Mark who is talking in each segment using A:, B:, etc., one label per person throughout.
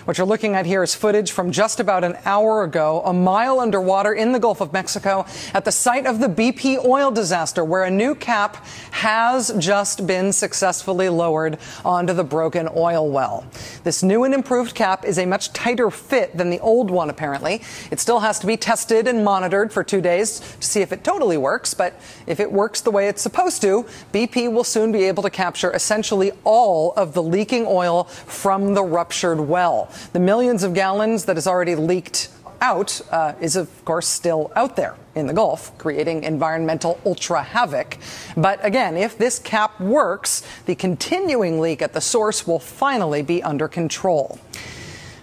A: What you're looking at here is footage from just about an hour ago, a mile underwater in the Gulf of Mexico at the site of the BP oil disaster, where a new cap has just been successfully lowered onto the broken oil well. This new and improved cap is a much tighter fit than the old one, apparently. It still has to be tested and monitored for 2 days to see if it totally works, but if it works the way it's supposed to, BP will soon be able to capture essentially all of the leaking oil from the ruptured well. The millions of gallons that has already leaked out is, of course, still out there in the Gulf, creating environmental ultra havoc. But again, if this cap works, the continuing leak at the source will finally be under control.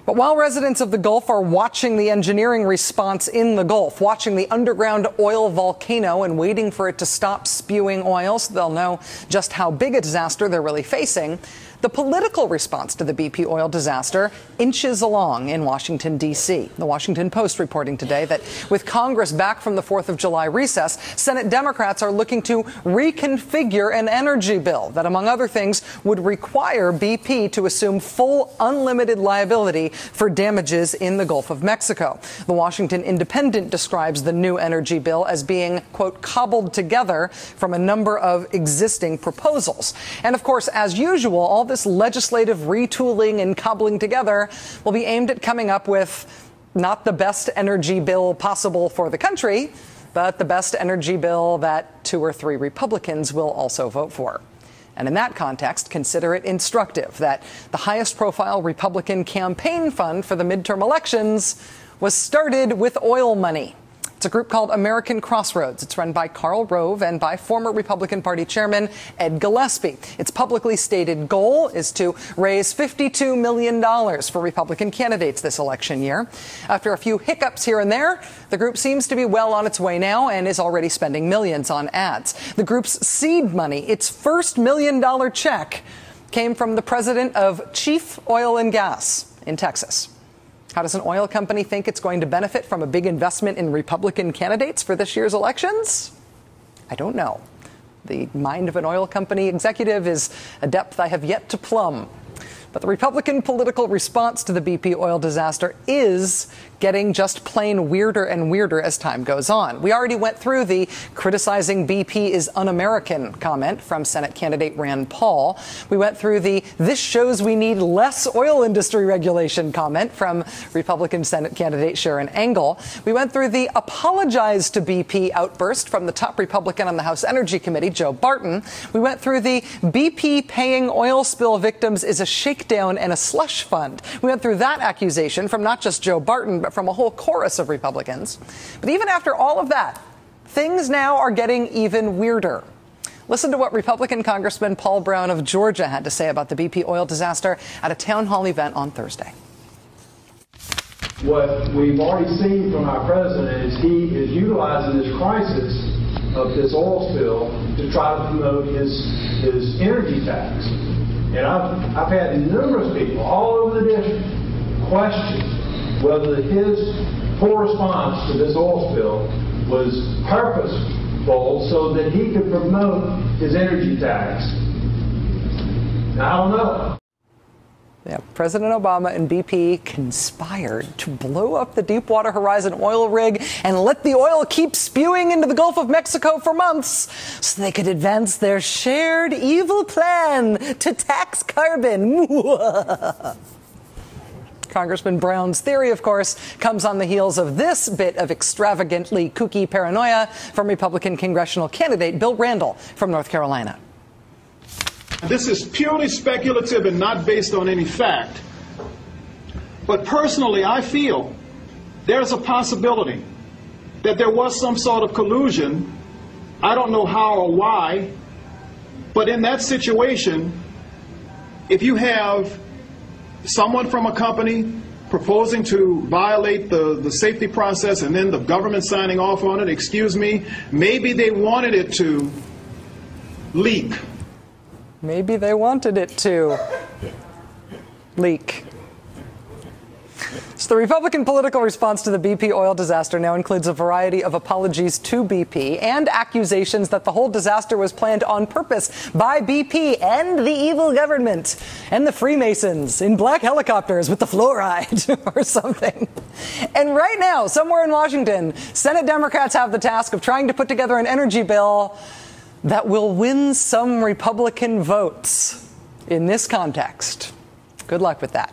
A: But while residents of the Gulf are watching the engineering response in the Gulf, watching the underground oil volcano and waiting for it to stop spewing oil so they'll know just how big a disaster they're really facing, the political response to the BP oil disaster inches along in Washington, D.C. The Washington Post reporting today that with Congress back from the 4th of July recess, Senate Democrats are looking to reconfigure an energy bill that, among other things, would require BP to assume full unlimited liability for damages in the Gulf of Mexico. The Washington Independent describes the new energy bill as being, quote, cobbled together from a number of existing proposals. And of course, as usual, all this legislative retooling and cobbling together will be aimed at coming up with not the best energy bill possible for the country, but the best energy bill that 2 or 3 Republicans will also vote for. And in that context, consider it instructive that the highest profile Republican campaign fund for the midterm elections was started with oil money. It's a group called American Crossroads. It's run by Karl Rove and by former Republican Party Chairman Ed Gillespie. Its publicly stated goal is to raise $52 million for Republican candidates this election year. After a few hiccups here and there, the group seems to be well on its way now and is already spending millions on ads. The group's seed money, its first $1 million check, came from the president of Chief Oil and Gas in Texas. How does an oil company think it's going to benefit from a big investment in Republican candidates for this year's elections? I don't know. The mind of an oil company executive is a depth I have yet to plumb. But the Republican political response to the BP oil disaster is getting just plain weirder and weirder as time goes on. We already went through the criticizing BP is un-American comment from Senate candidate Rand Paul. We went through the this shows we need less oil industry regulation comment from Republican Senate candidate Sharon Angle. We went through the apologize to BP outburst from the top Republican on the House Energy Committee, Joe Barton. We went through the BP paying oil spill victims is a shakedown and a slush fund. We went through that accusation from not just Joe Barton, but from a whole chorus of Republicans. But even after all of that, things now are getting even weirder. Listen to what Republican Congressman Paul Brown of Georgia had to say about the BP oil disaster at a town hall event on Thursday.
B: What we've already seen from our president is he is utilizing this crisis of this oil spill to try to promote his energy tax. And I've had numerous people all over the district question whether his poor response to this oil spill was purposeful so that he could promote his energy tax. Now, I don't know.
A: Yeah, President Obama and BP conspired to blow up the Deepwater Horizon oil rig and let the oil keep spewing into the Gulf of Mexico for months so they could advance their shared evil plan to tax carbon. Congressman Brown's theory, of course, comes on the heels of this bit of extravagantly kooky paranoia from Republican congressional candidate Bill Randall from North Carolina.
C: This is purely speculative and not based on any fact. But personally, I feel there's a possibility that there was some sort of collusion. I don't know how or why, but in that situation, if you have someone from a company proposing to violate the safety process and then the government signing off on it, excuse me, maybe they wanted it to leak.
A: Maybe they wanted it to leak. So the Republican political response to the BP oil disaster now includes a variety of apologies to BP and accusations that the whole disaster was planned on purpose by BP and the evil government and the Freemasons in black helicopters with the fluoride or something. And right now, somewhere in Washington, Senate Democrats have the task of trying to put together an energy bill that will win some Republican votes in this context. Good luck with that.